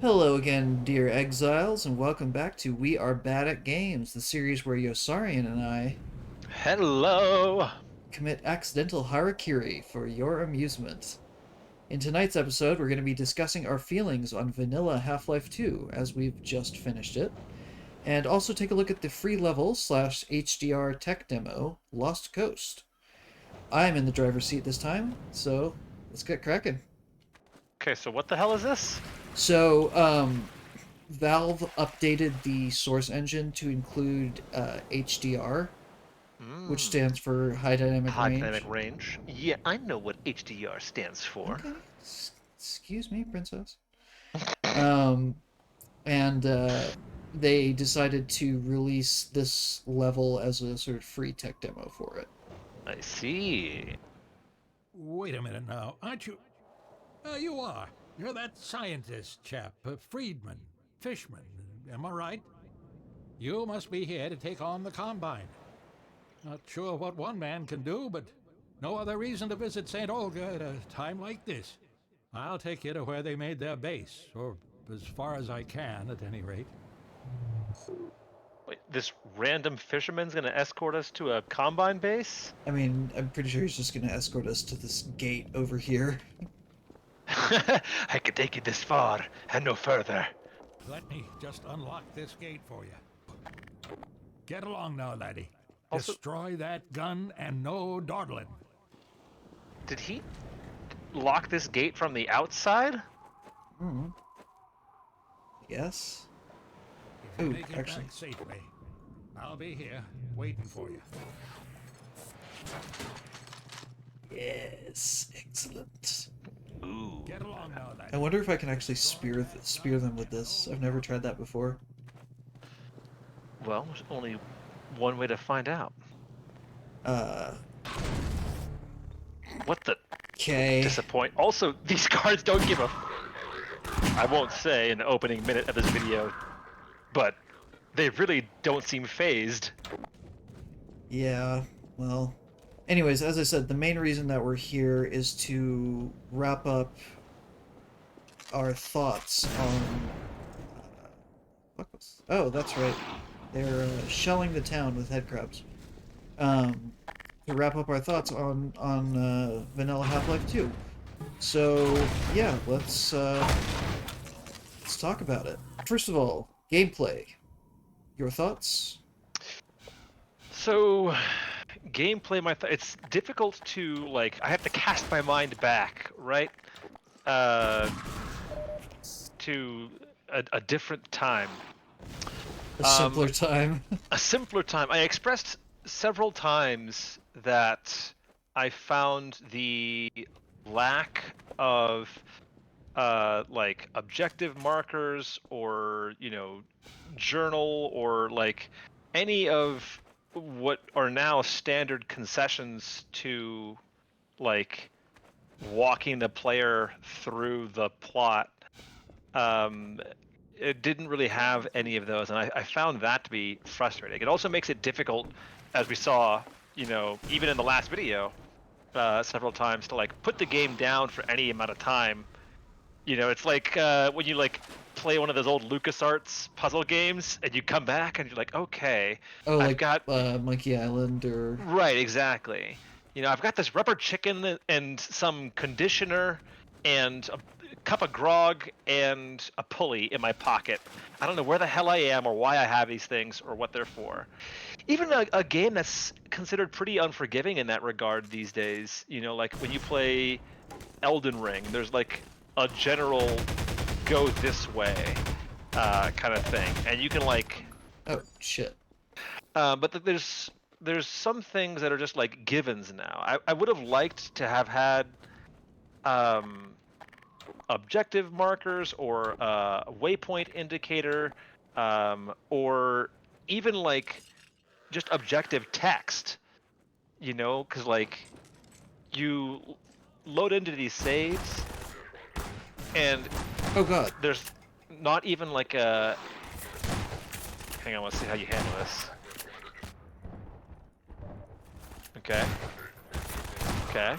Hello again, dear Exiles, and welcome back to We Are Bad at Games, the series where Yosarian and I Hello. commit accidental harakiri for your amusement. In tonight's episode, we're going to be discussing our feelings on vanilla Half-Life 2, as we've just finished it, and also take a look at the free level slash HDR tech demo, Lost Coast. I'm in the driver's seat this time, so let's get cracking. Okay, so what the hell is this? So, Valve updated the source engine to include HDR, which Hmm. stands for High Dynamic High dynamic Range. range. Yeah, I know what HDR stands for. Okay, excuse me, princess. Um, and they decided to release this level as a sort of free tech demo for it. I see. Wait a minute now, aren't you? You are. You're that scientist chap, Friedman, Fishman, am I right? You must be here to take on the Combine. Not sure what one man can do, but no other reason to visit St. Olga at a time like this. I'll take you to where they made their base, or as far as I can, at any rate. Wait, this random fisherman's gonna escort us to a combine base? I mean, I'm pretty sure he's just going to escort us to this gate over here. I could take you this far and no further. Let me just unlock this gate for you. Get along now, laddie. Also, Destroy that gun and no dawdling. did he lock this gate from the outside? Hmm. Yes. If you Ooh, make it actually. back safely, I'll be here waiting for you. Yes, excellent. Ooh. Get along now, lad. I wonder if I can actually spear them with this. I've never tried that before. Well, there's only one way to find out. Uh, What the okay. disappoint? Also, these cards don't give a. I won't say in the opening minute of this video, but they really don't seem phased. Yeah, well. Anyways, as I said, the main reason that we're here is to wrap up our thoughts on. Oh, that's right. They're shelling the town with headcrabs. Um, to wrap up our thoughts on Vanilla Half-Life 2. So yeah, let's talk about it. First of all, gameplay. Your thoughts? So, gameplay, it's difficult to like. I have to cast my mind back, right? Uh, to a different time. A Um, simpler time. a simpler time. I expressed several times that I found the lack of like objective markers or journal or like any of what are now standard concessions to like walking the player through the plot. um, it didn't really have any of those, and I found that to be frustrating. It also makes it difficult, as we saw, even in the last video, several times, to like put the game down for any amount of time. It's like when you like play one of those old LucasArts puzzle games, and you come back and you're like, okay, Oh, I've like got Monkey Island or right, exactly. I've got this rubber chicken and some conditioner and a cup of grog and a pulley in my pocket. I don't know where the hell I am or why I have these things or what they're for. Even a game that's considered pretty unforgiving in that regard these days, like when you play Elden Ring, there's like a general go this way kind of thing. And you can like oh shit. but there's some things that are just like givens now. I would have liked to have had um, objective markers or a waypoint indicator, or even like just objective text. Because like you load into these saves, and Oh god. there's not even like a. Hang on, let's see how you handle this. Okay. Okay.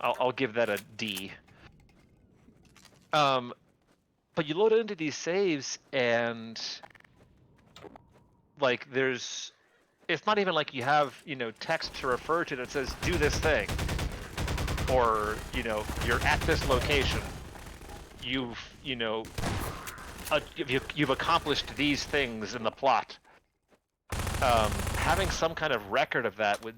I'll give that a D. But you load it into these saves, and like it's not even like you have text to refer to that says do this thing, or you're at this location. You've accomplished these things in the plot. Having some kind of record of that would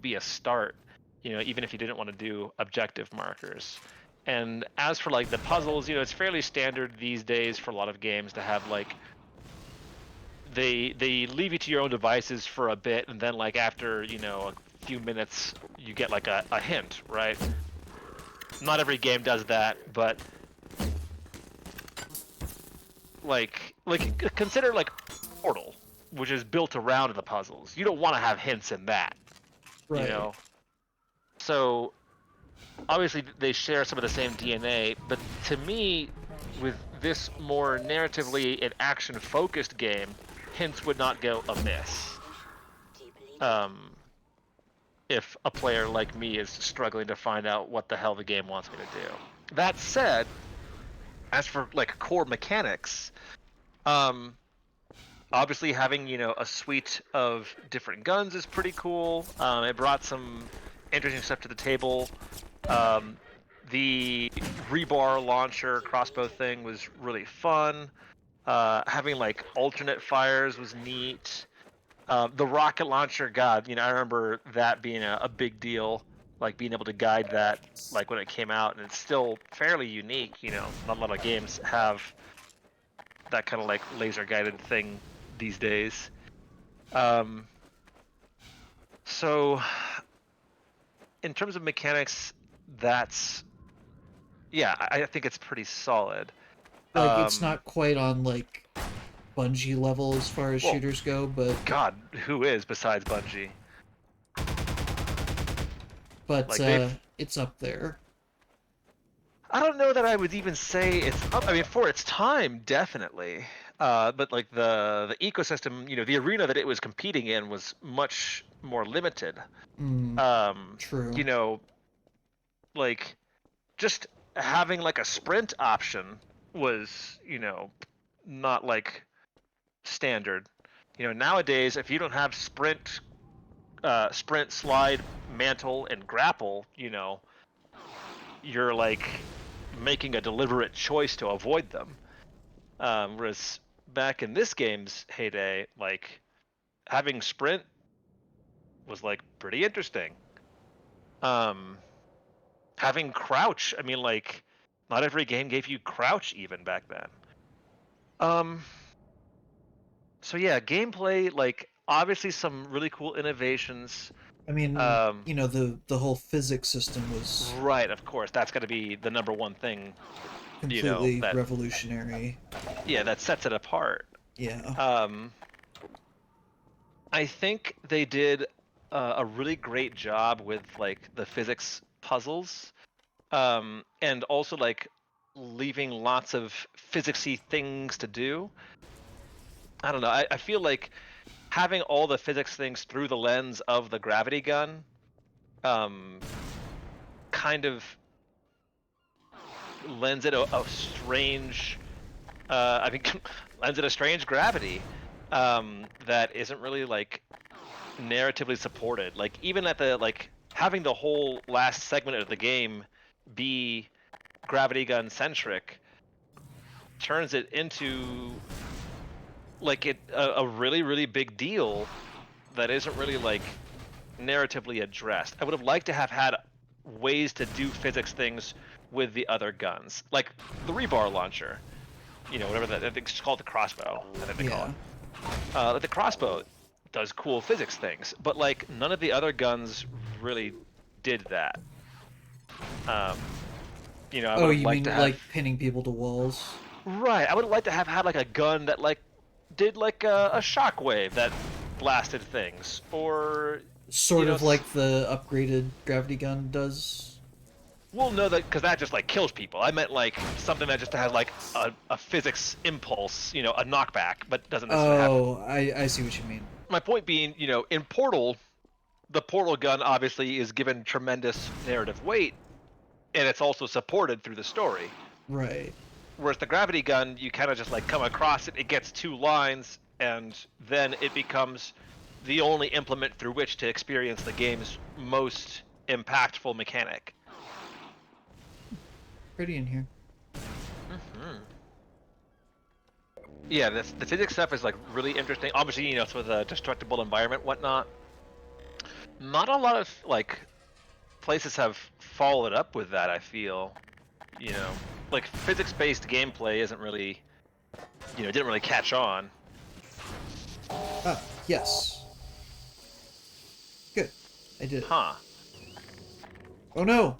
be a start. Even if you didn't want to do objective markers. And as for like the puzzles, it's fairly standard these days for a lot of games to have like they leave you to your own devices for a bit, and then like after a few minutes you get like a hint, right? Not every game does that, but like consider like Portal, which is built around the puzzles. You don't want to have hints in that, Right. So obviously they share some of the same DNA, but to me, with this more narratively and action-focused game, hints would not go amiss. If a player like me is struggling to find out what the hell the game wants me to do. That said, as for like core mechanics, obviously having a suite of different guns is pretty cool. It brought some interesting stuff to the table. The rebar launcher crossbow thing was really fun. Having like alternate fires was neat. The rocket launcher, God, I remember that being a big deal, like being able to guide that, like when it came out, and it's still fairly unique. Not a lot of games have that kind of like laser guided thing these days. So in terms of mechanics, I think it's pretty solid. Like, it's not quite on, like, Bungie level as far as Well, shooters go, but... God, who is besides Bungie? But, Like it's up there. I don't know that I would even say it's up. I mean, for its time, definitely. But like the ecosystem, the arena that it was competing in was much more limited. True. Like just having like a sprint option was, not like standard. Nowadays, if you don't have sprint, slide, mantle, and grapple, you're like making a deliberate choice to avoid them. Whereas back in this game's heyday, like having sprint was like pretty interesting. Having crouch, I mean, like not every game gave you crouch even back then. So yeah, gameplay, like obviously some really cool innovations. I mean, Um, the whole physics system was right, of course, that's got to be the number one thing, completely that revolutionary. that sets it apart. Yeah. I think they did a really great job with like the physics puzzles, and also like leaving lots of physicsy things to do. I don't know. I feel like having all the physics things through the lens of the gravity gun, kind of lends it a strange. I mean, lends it a strange gravity that isn't really like narratively supported. Like even at the like having the whole last segment of the game be gravity gun centric turns it into like a really really big deal that isn't really like narratively addressed. I would have liked to have had ways to do physics things with the other guns, like the rebar launcher. Whatever that, I think it's called the crossbow. I think they call it. The crossbow does cool physics things, but like none of the other guns really did that. I Oh, would have you liked mean to have like pinning people to walls? right. I would have liked to have had like a gun that like did like a shockwave that blasted things, or Sort of like the upgraded gravity gun does. well, no, that because that just like kills people. I meant like something that just has like a physics impulse, a knockback, but doesn't necessarily have. Oh, I see what you mean. My point being, in Portal, the portal gun obviously is given tremendous narrative weight, and it's also supported through the story. Right. Whereas the gravity gun, you kind of just like come across it, it gets 2 lines, and then it becomes the only implement through which to experience the game's most impactful mechanic. Pretty in here. Hmm. Yeah, the physics stuff is like really interesting. Obviously, you know, it's with a destructible environment, whatnot. Not a lot of like places have followed up with that. I feel, you know, like physics-based gameplay isn't really, you know, didn't really catch on. Ah, yes. Good. I did it. Huh. Oh no!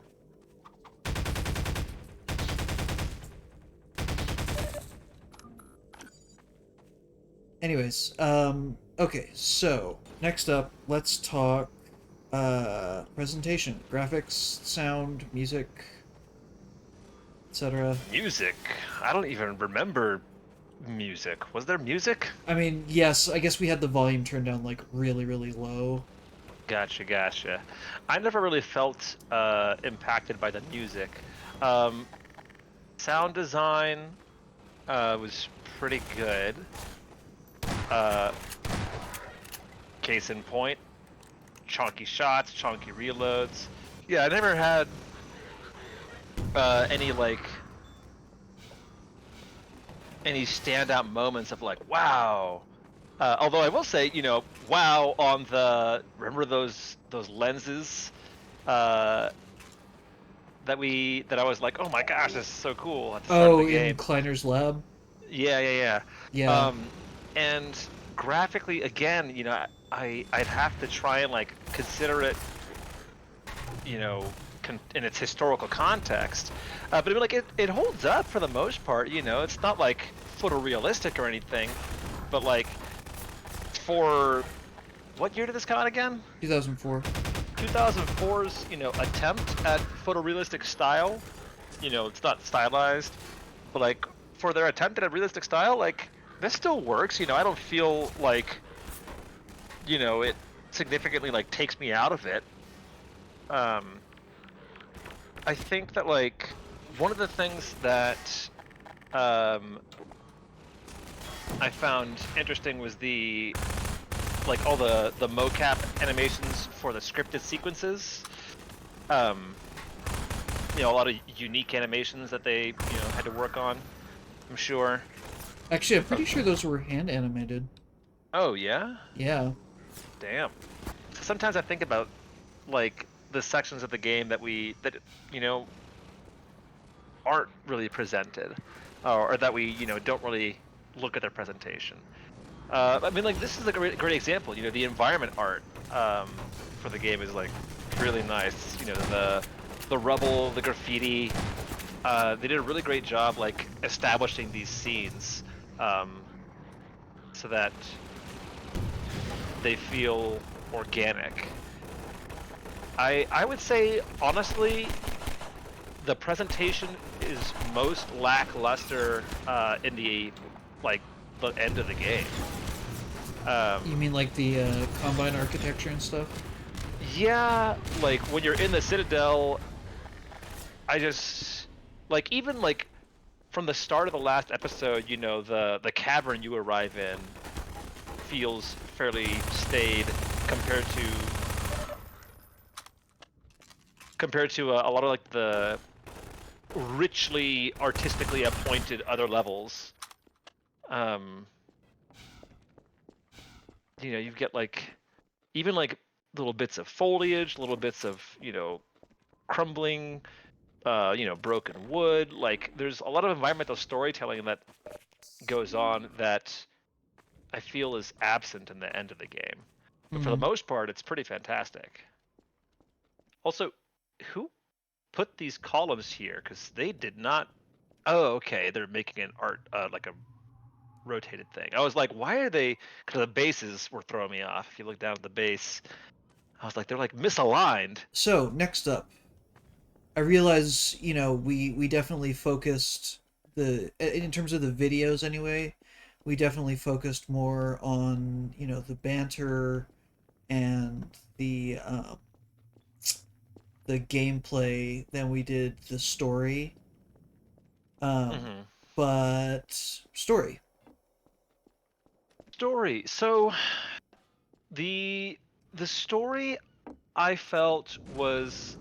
Anyways, okay, so next up, let's talk presentation, graphics, sound, music, etc. Music. I don't even remember music. Was there music? I mean, yes, I guess we had the volume turned down like really, really low. Gotcha, gotcha. I never really felt impacted by the music. Um, Sound design was pretty good. Uh, Case in point, chunky shots, chunky reloads. Yeah, I never had any like any standout moments of like wow. Although I will say, you know, wow on the remember those lenses uh, that I was like, oh my gosh, this is so cool at the start of the Oh, in game. Kleiner's lab? Yeah, yeah, yeah. Yeah. And graphically, again, you know, I'd have to try and like consider it, you know, in its historical context. But I mean, like it holds up for the most part. You know, it's not like photorealistic or anything, but like for what year did this come out again? 2004. 2004's, you know, attempt at photorealistic style. You know, it's not stylized, but like for their attempt at a realistic style, like this still works. You know, I don't feel like, you know, it significantly like takes me out of it. Um, I think that like one of the things that um, I found interesting was the like all the mocap animations for the scripted sequences. Um, you know, a lot of unique animations that they, you know, had to work on, I'm sure. Actually, I'm pretty sure those were hand animated. Oh yeah? Yeah. Damn. Sometimes I think about like the sections of the game that you know aren't really presented, or that we, you know, don't really look at their presentation. I mean, like this is a great example. You know, the environment art for the game is like really nice. You know, the rubble, the graffiti. They did a really great job like establishing these scenes um, so that they feel organic. I would say honestly, the presentation is most lackluster in the like the end of the game. You mean like the combine architecture and stuff? Yeah, like when you're in the Citadel, I just like even like from the start of the last episode, you know, the cavern you arrive in feels fairly staid compared to a lot of like the richly artistically appointed other levels. Um, you know, you get like even like little bits of foliage, little bits of, you know, crumbling, you know, broken wood. Like there's a lot of environmental storytelling that goes on that I feel is absent in the end of the game. But for the Hmm. most part, it's pretty fantastic. Also, who put these columns here? Because they did not. Oh, okay. They're making an art like a rotated thing. I was like, why are they? Because the bases were throwing me off. If you look down at the base, I was like, they're like misaligned. So, next up, I realize, you know, we definitely focused in terms of the videos anyway, we definitely focused more on, you know, the banter and the gameplay than we did the story. Um, Hmm. but story. Story. So the the story I felt was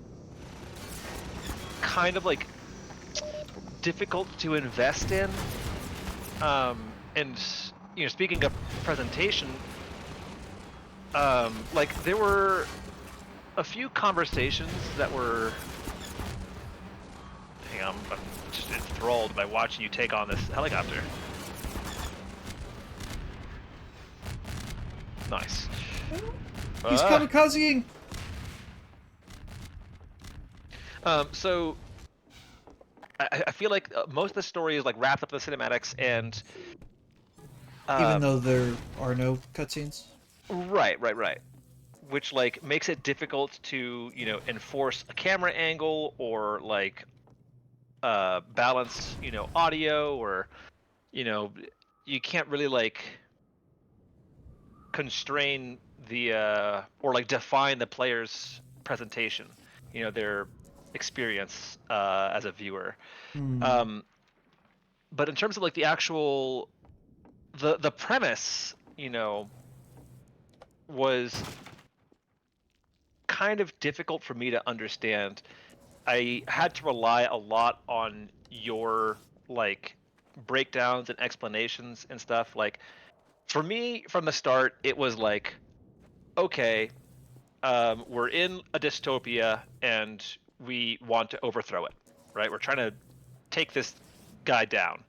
kind of like difficult to invest in. And speaking of presentation, like there were a few conversations that were. Hang on, I'm just enthralled by watching you take on this helicopter. Nice. He's Ah. kamikazing. So I feel like most of the story is like wrapped up in the cinematics, and Even though um, there are no cutscenes. right, which like makes it difficult to enforce a camera angle or like balance audio, or you know you can't really like constrain the or like define the player's presentation, their experience as a viewer. Hmm. um but in terms of like the actual the premise, was kind of difficult for me to understand. I had to rely a lot on your like breakdowns and explanations and stuff. Like for me from the start, it was like, okay, we're in a dystopia and we want to overthrow it, right? We're trying to take this guy down,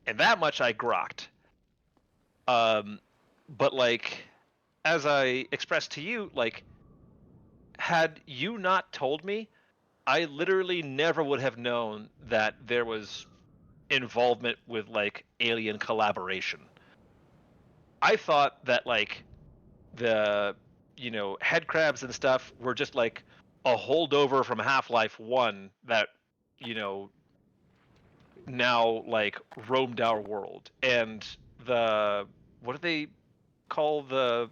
and that much I grokked. Um, but like as I expressed to you, like had you not told me, I literally never would have known that there was involvement with like alien collaboration. I thought that like the head crabs and stuff were just like a holdover from Half-Life 1 that you know now like roamed our world. And the what do they call the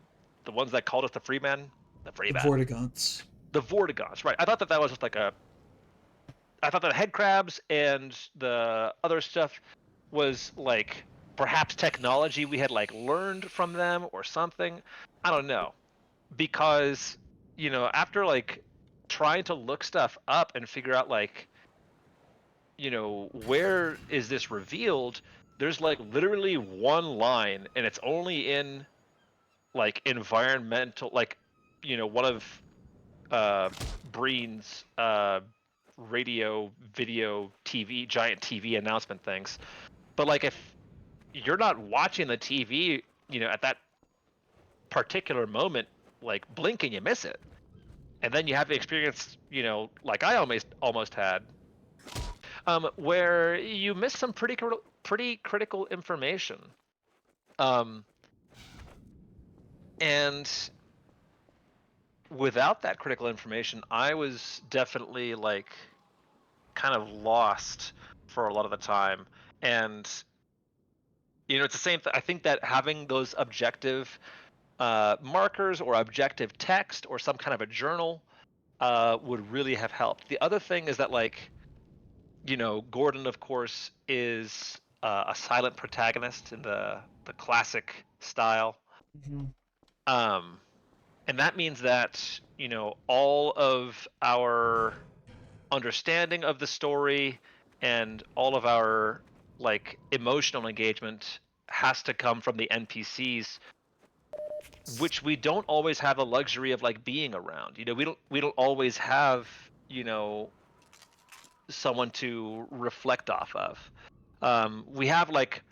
ones that called us the Freemen? The The Freeman. Vortigons. The Vortigons, right? I thought that that was just like a I thought that head crabs and the other stuff was like perhaps technology we had like learned from them or something. I don't know. Because, after like trying to look stuff up and figure out like, where is this revealed, there's like literally one line and it's only in like environmental, like, one of Breen's radio, video, TV, giant TV announcement things. But like if you're not watching the TV, at that particular moment, like blink and you miss it. And then you have the experience, like I almost had, where you miss some pretty critical information. Um, and without that critical information, I was definitely like kind of lost for a lot of the time. And it's the same. I think that having those objective markers or objective text or some kind of a journal would really have helped. The other thing is that like Gordon, of course, is a silent protagonist in the classic style. Mm-hmm. Um, and that means that all of our understanding of the story and all of our like emotional engagement has to come from the NPCs, which we don't always have the luxury of like being around. We don't always have someone to reflect off of. We have like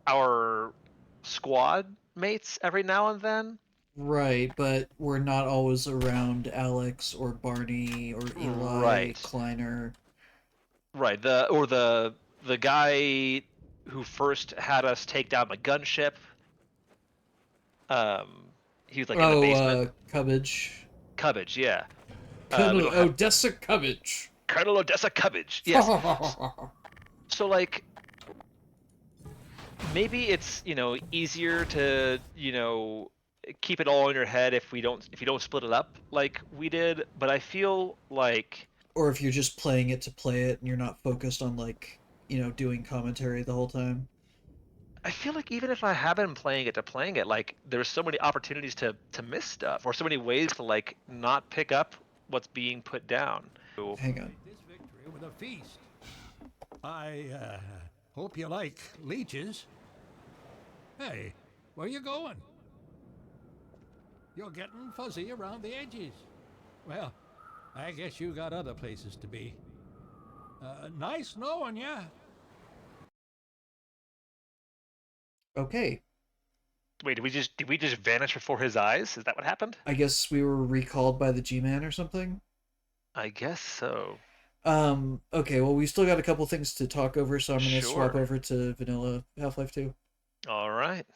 our squad mates every now and then. Right, but we're not always around Alex or Barney or Eli Right. Kleiner. Right. The guy who first had us take down the gunship. Um, he was like in the Oh, basement. Cubbage. Cubbage, yeah. We Colonel don't have Odessa Cubbage. Colonel Odessa Cubbage. Yes. So like maybe it's easier to keep it all in your head if you don't split it up like we did. But I feel like Or if you're just playing it to play it and you're not focused on like doing commentary the whole time. I feel like even if I have been playing it, like there's so many opportunities to miss stuff, or so many ways to like not pick up what's being put down. Hang on. This victory with a feast. I hope you like leeches. Hey, where you going? You're getting fuzzy around the edges. Well, I guess you got other places to be. Nice knowing ya. Okay. Wait, did we just vanish before his eyes? Is that what happened? I guess we were recalled by the G-Man or something. I guess so. Okay, well, we still got a couple things to talk over, so I'm going to swap Sure. over to Vanilla Half-Life 2. All right.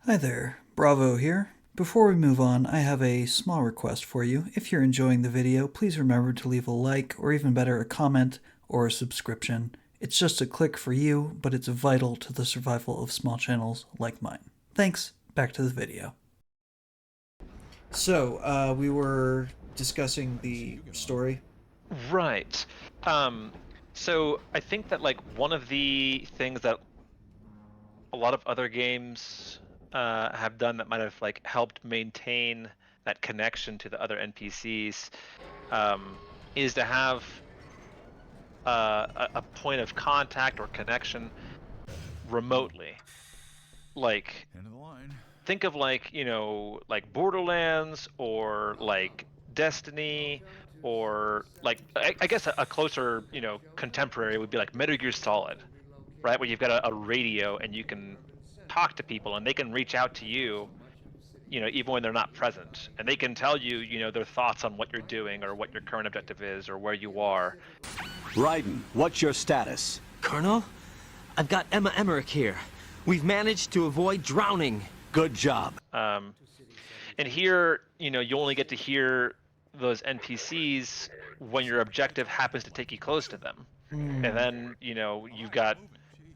Hi there, Bravo here. Before we move on, I have a small request for you. If you're enjoying the video, please remember to leave a like, or even better, a comment or a subscription. It's just a click for you, but it's vital to the survival of small channels like mine. Thanks, back to the video. So, we were discussing the story. Right. Um, so I think that like one of the things that a lot of other games have done that might have like helped maintain that connection to the other NPCs is to have a point of contact or connection remotely. Like End of the line. think of like like Borderlands or like Destiny or like I guess a closer contemporary would be like Metal Gear Solid, right, where you've got a radio and you can talk to people and they can reach out to you, even when they're not present, and they can tell you their thoughts on what you're doing or what your current objective is or where you are. Raiden, what's your status? Colonel, I've got Emma Emmerich here. We've managed to avoid drowning. Good job. And here, you only get to hear those NPCs when your objective happens to take you close to them. And then, you've got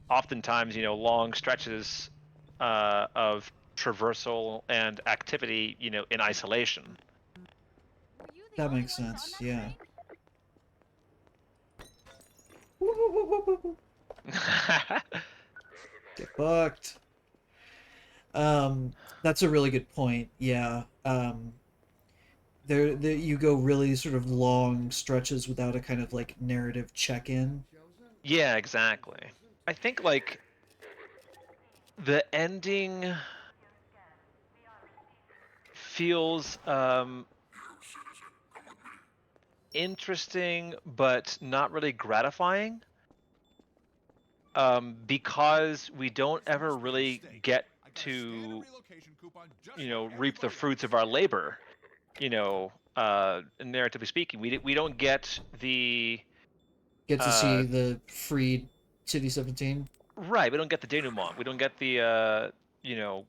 oftentimes, long stretches of traversal and activity, in isolation. That makes sense, yeah. Get fucked. That's a really good point. Yeah. There you go really sort of long stretches without a kind of like narrative check-in. Yeah, exactly. I think like the ending feels interesting but not really gratifying, because we don't ever really get to reap the fruits of our labor, narratively speaking. We don't get the Get to see the freed City 17. right, we don't get the denouement, we don't get the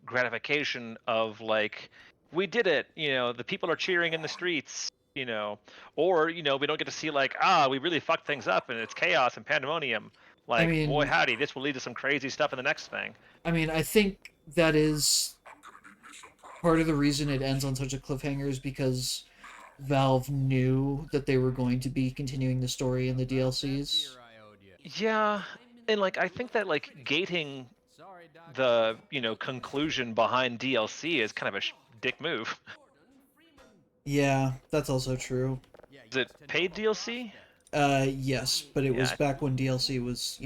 gratification of like, we did it, the people are cheering in the streets, or we don't get to see like, we really fucked things up and it's chaos and pandemonium. Like, I mean, boy howdy, this will lead to some crazy stuff in the next thing. I mean, I think that is part of the reason it ends on such a cliffhanger is because Valve knew that they were going to be continuing the story in the DLCs. Yeah, and like I think that like gating the conclusion behind DLC is kind of a dick move. Yeah, that's also true. Is it paid DLC? Yes, but it was Yeah. back when DLC was,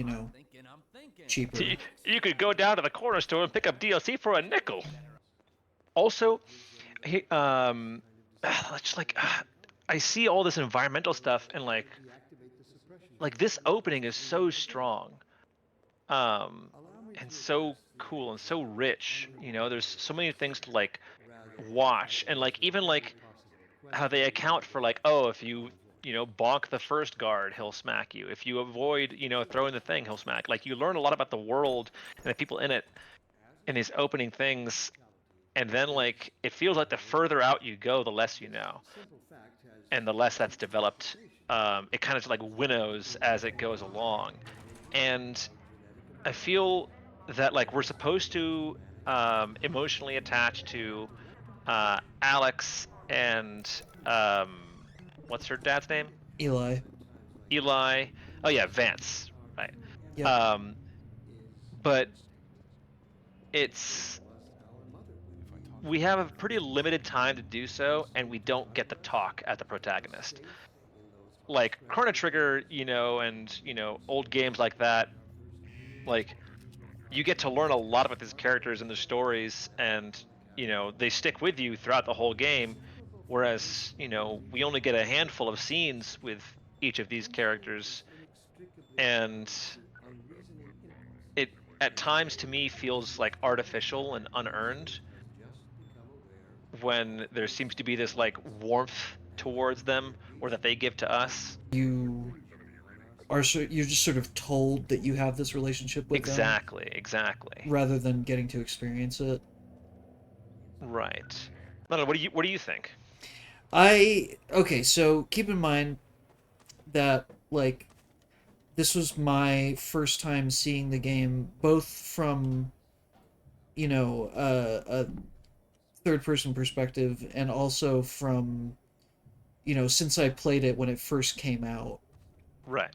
cheaper. You could go down to the corner store and pick up DLC for a nickel. Also, just like I see all this environmental stuff and like this opening is so strong, and so cool and so rich. There's so many things to like watch, and like even like how they account for like, oh, if you bonk the first guard, he'll smack you. If you avoid throwing the thing, he'll smack. Like, you learn a lot about the world and the people in it in these opening things, and then like it feels like the further out you go, the less you know, and the less that's developed. It kind of like winnows as it goes along, and I feel that like we're supposed to emotionally attach to Alex and what's her dad's name? Eli. Eli, Oh yeah, Vance, right? Yep. Um, but it's we have a pretty limited time to do so, and we don't get to talk at the protagonist. Like Chrono Trigger, and old games like that, like you get to learn a lot about these characters and their stories, and they stick with you throughout the whole game. Whereas we only get a handful of scenes with each of these characters, and it at times to me feels like artificial and unearned when there seems to be this like warmth towards them or that they give to us. You you're just sort of told that you have this relationship with them Exactly. rather than getting to experience it. Right. No, no, what do you think? Okay, so keep in mind that like this was my first time seeing the game both from a third person perspective and also from since I played it when it first came out. Right.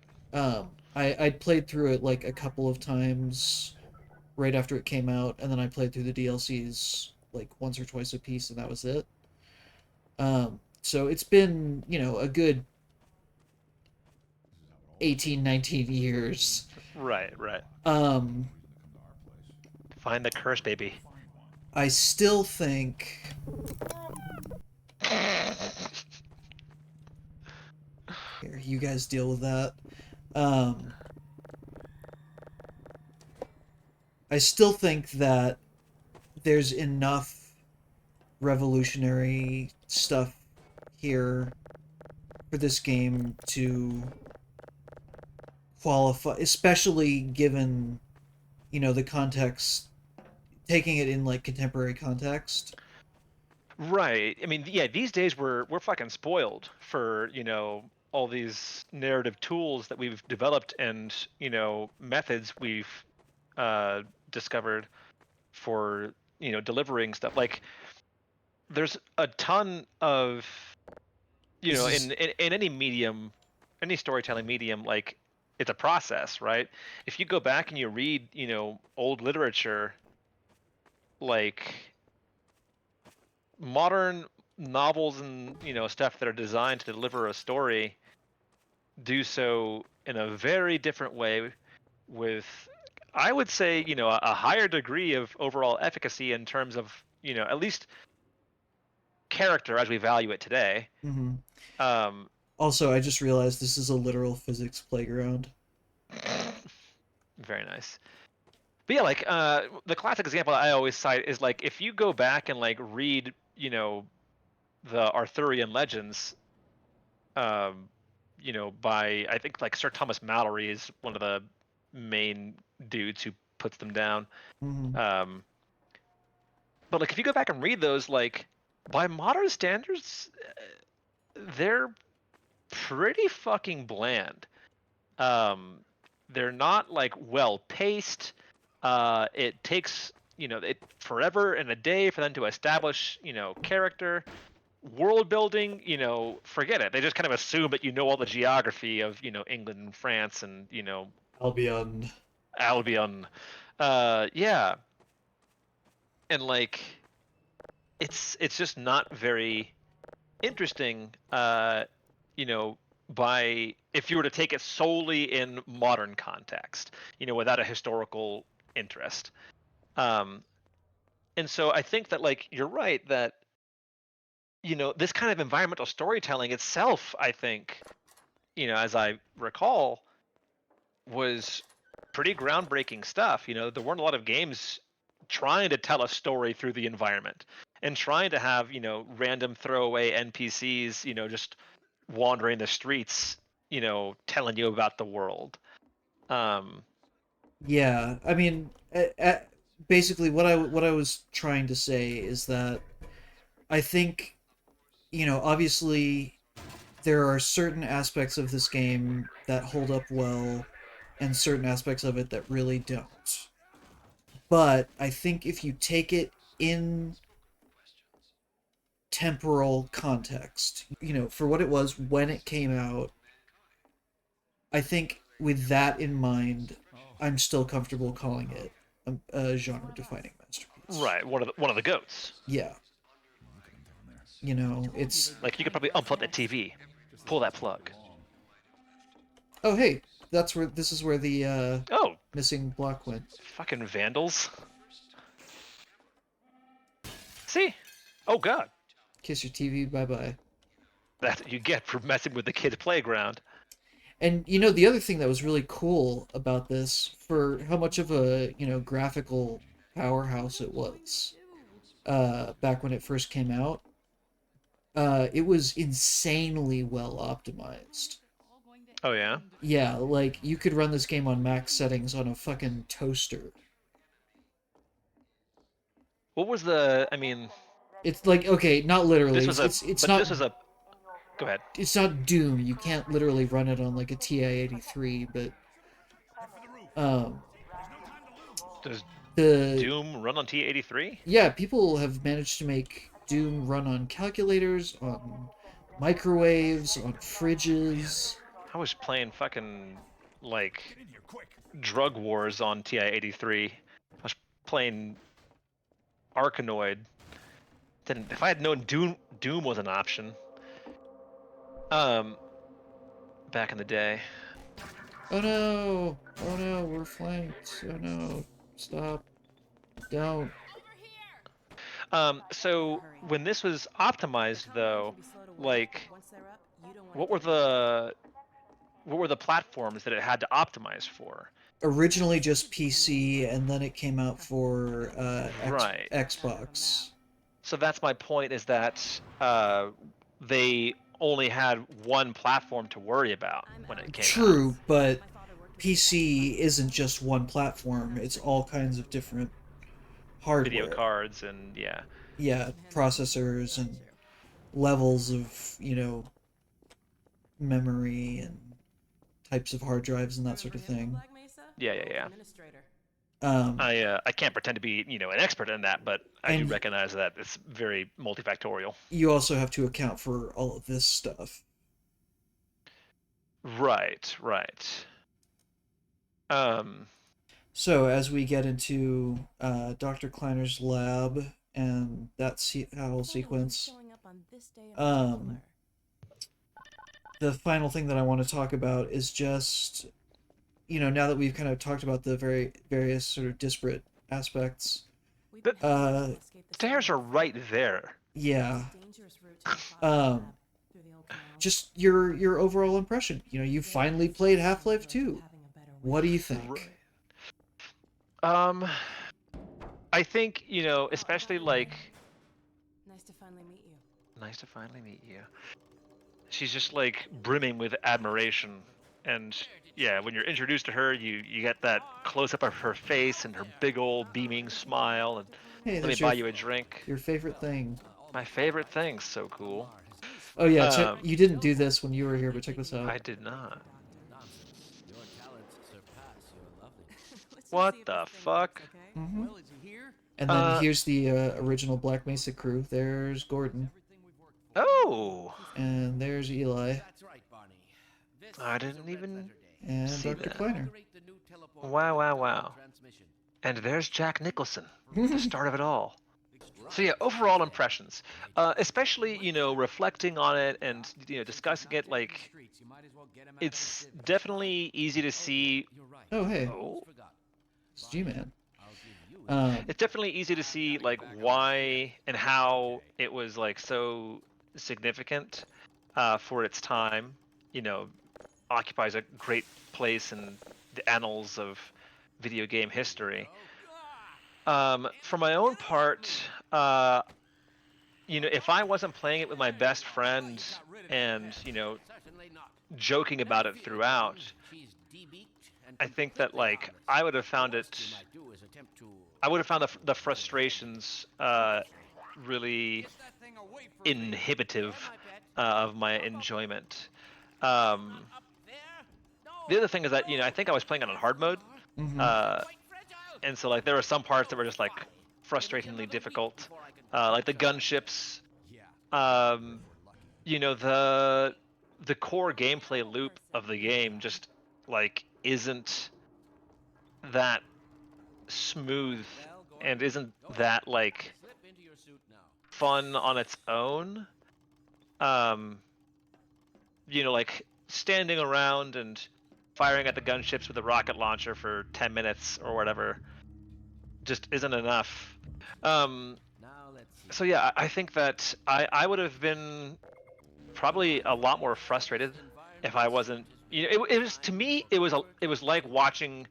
I'd played through it like a couple of times right after it came out, and then I played through the DLCs like once or twice a piece, and that was it. So it's been a good 18, 19 years. Right. Um, Find the curse, baby. I still think here you guys deal with that. Um, I still think that there's enough revolutionary stuff here for this game to qualify, especially given the context, taking it in like contemporary context. Right. I mean, yeah, these days we're fucking spoiled for, all these narrative tools that we've developed and, methods we've uh discovered for, delivering stuff. Like there's a ton of, This is in any medium, any storytelling medium, like it's a process, right? If you go back and you read, old literature, like modern novels and stuff that are designed to deliver a story do so in a very different way with, I would say, a higher degree of overall efficacy in terms of at least character as we value it today. mhm. um Also, I just realized this is a literal physics playground. Very nice. But yeah, like the classic example I always cite is like if you go back and like read the Arthurian legends, um, by I think like Sir Thomas Mallory is one of the main dudes who puts them down. Hmm. Um, but like if you go back and read those, like by modern standards, they're pretty fucking bland. Um, they're not like well paced. It takes it forever and a day for them to establish character. World building, forget it. They just kind of assume that you know all the geography of, England and France and, Albion. Albion. Yeah. And like it's just not very interesting, you know, by if you were to take it solely in modern context, without a historical interest. Um, and so I think that like you're right that this kind of environmental storytelling itself, I think, as I recall, was pretty groundbreaking stuff. There weren't a lot of games trying to tell a story through the environment and trying to have, random throwaway NPCs, just wandering the streets, telling you about the world. Um, Yeah, I mean, basically, what I was trying to say is that I think obviously there are certain aspects of this game that hold up well, and certain aspects of it that really don't. But I think if you take it in temporal context, for what it was when it came out, I think with that in mind, I'm still comfortable calling it a genre-defining masterpiece. Right, one of the goats. Yeah, you know, it's Like you could probably unplug that TV, pull that plug. oh hey, this is where the Oh, missing block went. fucking vandals. See? Oh god. Kiss your TV, bye bye. That's what you get for messing with the kid's playground. And you know, the other thing that was really cool about this, for how much of a, you know, graphical powerhouse it was, back when it first came out, it was insanely well optimized. Oh yeah? Yeah, like you could run this game on max settings on a fucking toaster. What was the, I mean, It's like, okay, not literally. this was a, It's but not this was a, go ahead. it's not Doom. You can't literally run it on like a TI-83, but um Does the Doom run on T83? yeah, people have managed to make Doom run on calculators, on microwaves, on fridges. I was playing fucking, like, Drug Wars on TI-83. I was playing Arkanoid. Then if I had known Doom was an option, um, back in the day. Oh no! Oh no, we're flanked. Oh no. Stop. Don't. So when this was optimized, though, like, what were the platforms that it had to optimize for? Originally just PC, and then it came out for Right. Xbox. So that's my point, is that they only had one platform to worry about when it came out. True, but PC isn't just one platform. It's all kinds of different hardware. Video cards and yeah. Yeah, processors and levels of, you know, memory and types of hard drives and that sort of thing. Yeah. Um, I can't pretend to be, an expert in that, but I do And- recognize that it's very multifactorial. you also have to account for all of this stuff. Right. So as we get into Dr. Kleiner's lab and that whole sequence, the final thing that I want to talk about is just, you know, now that we've kind of talked about the various sort of disparate aspects, Stairs are right there. yeah, just your overall impression. You know, you finally played Half-Life 2. What do you think? I think, especially like, Nice to finally meet you. nice to finally meet you. She's just like brimming with admiration, and yeah, when you're introduced to her, you get that close up of her face and her big old beaming smile, and Hey, let me that's buy you a drink. your favorite thing. My favorite thing, so cool. Oh yeah, Um, you didn't do this when you were here, but check this out. I did not. Your talents surpass your loveliness. What the fuck? Mhm. Well, is he here? And then here's the original Black Mesa crew. There's Gordon, Oh, and there's Eli, That's right, Barney. This I is a didn't red even letter day. and see Dr. that. Kleiner. Inaugurate the new teleport Wow. transmission. And there's Jack Nicholson, the start of it all. So yeah, overall impressions, especially reflecting on it and discussing it, like it's definitely easy to see. Oh hey, Oh, it's G-Man. it's definitely easy to see like why and how it was like so significant for its time. Occupies a great place in the annals of video game history. For my own part, if I wasn't playing it with my best friend and joking about it throughout, I think that like I would have found the frustrations really inhibitive of my enjoyment. The other thing is that I think I was playing it on hard mode, and so like there were some parts that were just like frustratingly difficult, like the gunships. The core gameplay loop of the game just like isn't that smooth and isn't that like fun on its own. Um, like standing around and firing at the gunships with a rocket launcher for 10 minutes or whatever just isn't enough. Um, so yeah, I think that I would have been probably a lot more frustrated if I wasn't. It was, to me, it was like watching.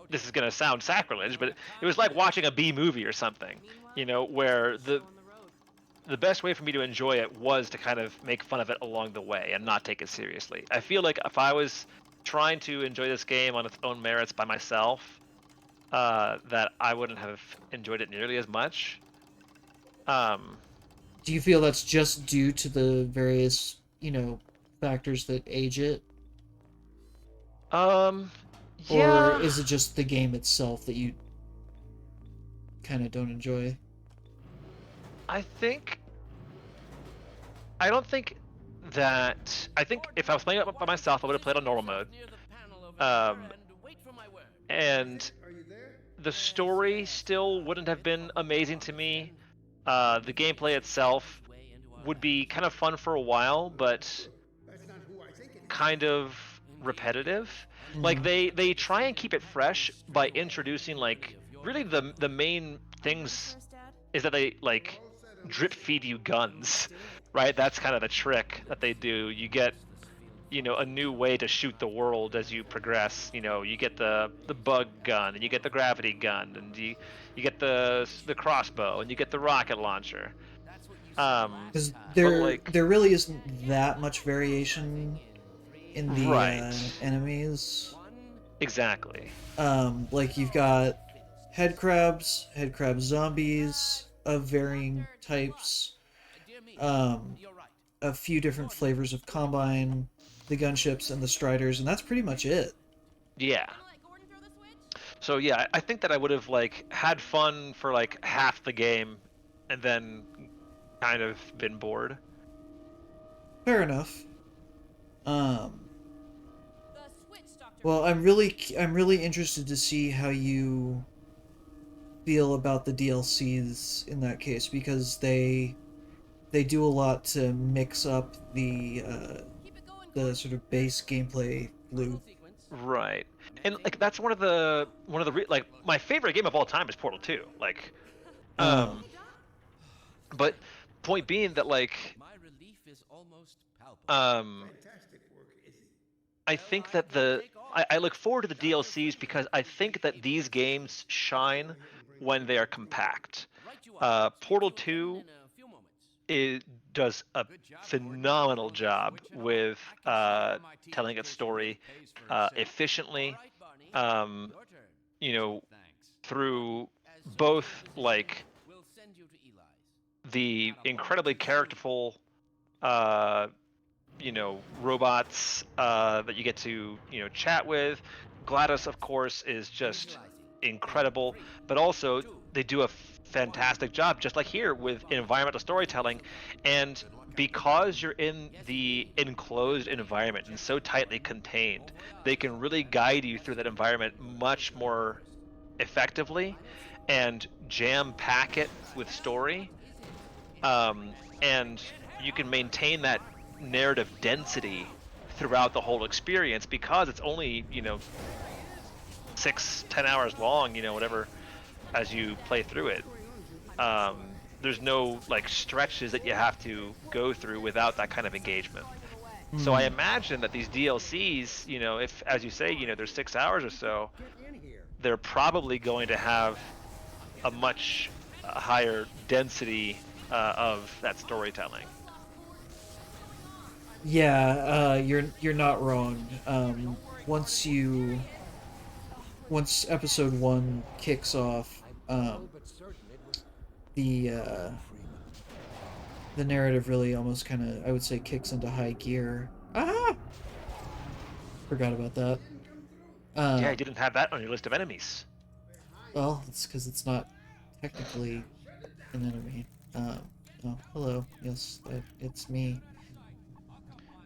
This is gonna sound sacrilege, but it was like watching a B movie or something. Where the best way for me to enjoy it was to kind of make fun of it along the way and not take it seriously. I feel like if I was trying to enjoy this game on its own merits by myself, that I wouldn't have enjoyed it nearly as much. Do you feel that's just due to the various, factors that age it? Um, Or yeah, is it just the game itself that you kind of don't enjoy? I think I don't think that. I think if I was playing it by myself, I would have played on normal mode. Um, and the story still wouldn't have been amazing to me. The gameplay itself would be kind of fun for a while, but kind of repetitive. Like Mhm. they try and keep it fresh by introducing like really the main things is that they like drip feed you guns, right? That's kind of the trick that they do. You get a new way to shoot the world as you progress. You get the bug gun, and you get the gravity gun, and you get the crossbow, and you get the rocket launcher. Because But there really isn't that much variation in the right, enemies. exactly. Like you've got head crab zombies of varying types, um, a few different flavors of combine, the gunships and the striders, and that's pretty much it. Yeah. So yeah, I think that I would have like had fun for like half the game, and then kind of been bored. Fair enough. Um, well, I'm really interested to see how you feel about the DLCs in that case because they do a lot to mix up the sort of base gameplay loop. Right. And like that's like my favorite game of all time is Portal 2. Like Oh, but point being that like um I think that I look forward to the DLCs because I think that these games shine when they are compact. Portal 2 it does a phenomenal job with telling its story efficiently, um, you know, through both like the incredibly characterful, uh, robots that you get to, chat with. GLaDOS, of course, is just incredible, but also they do a fantastic job, just like here with environmental storytelling. And because you're in the enclosed environment and so tightly contained, they can really guide you through that environment much more effectively and jam pack it with story. And you can maintain that narrative density throughout the whole experience because it's only 6-10 hours long, whatever, as you play through it. There's no like stretches that you have to go through without that kind of engagement. So I hmm. imagine that these DLCs, if, as you say, there's 6 hours or so, they're probably going to have a much higher density of that storytelling. Yeah, you're not wrong. Once episode one kicks off, the uh, the narrative really almost kind of, I would say, kicks into high gear. Ah, forgot about that. Yeah, I Um, didn't have that on your list of enemies. well, it's because it's not technically an enemy. Oh, hello. Yes, it's me.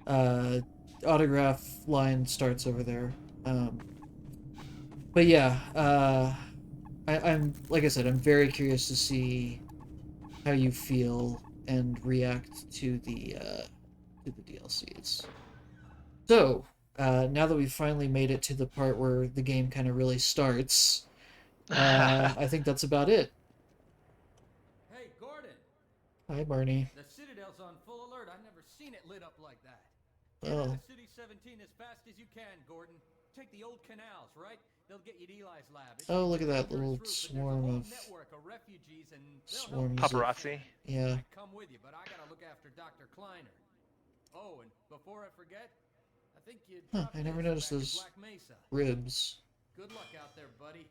Uh, autograph line starts over there. Um, but yeah, I'm like I said, I'm very curious to see how you feel and react to the DLCs. So now that we've finally made it to the part where the game kind of really starts, I think that's about it. Hey, Gordon! Hi, Barney. The Citadel's on full alert. I've never seen it lit up like that. Get Oh. out of City 17 as fast as you can, Gordon. Take the old canals, right? They'll get you to Eli's lab. It's Oh, look at that under its little roof, and there's a swarm whole of network of refugees, and they'll help swarms you. of Paparazzi. yeah. I'd come with you, but I gotta look after Dr. Kleiner. Oh, and before I forget, I think you dropped I never this noticed back at those Black Mesa. ribs. Good luck out there, buddy.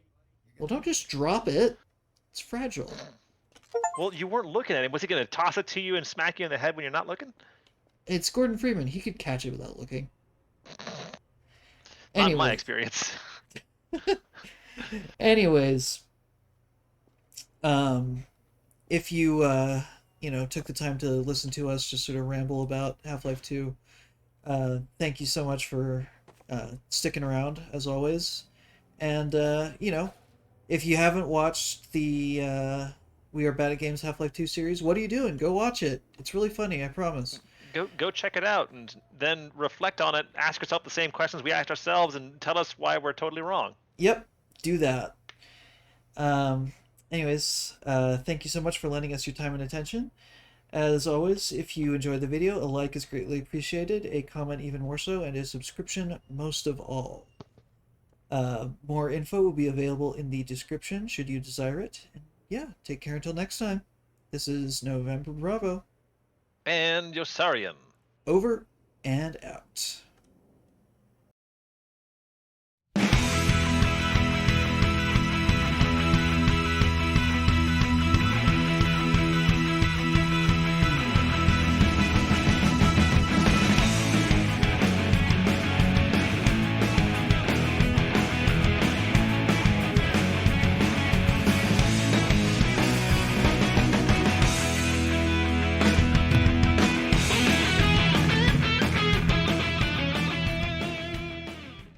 Well, don't just drop it. It's fragile. Well, you weren't looking at him. Was he going to toss it to you and smack you in the head when you're not looking? It's Gordon Freeman. He could catch it without looking. Not in my Anyway, experience. anyways, if you took the time to listen to us just sort of ramble about Half-Life 2, thank you so much for sticking around as always. And if you haven't watched the We Are Bad at Games Half-Life 2 series, what are you doing? Go watch it. It's really funny, I promise. Go check it out and then reflect on it. Ask yourself the same questions we asked ourselves and tell us why we're totally wrong. Yep, do that. Anyways, thank you so much for lending us your time and attention. As always, if you enjoyed the video, a like is greatly appreciated, a comment even more so, and a subscription most of all. More info will be available in the description should you desire it. And yeah, take care until next time. This is November Bravo. And Yosarian. Over and out.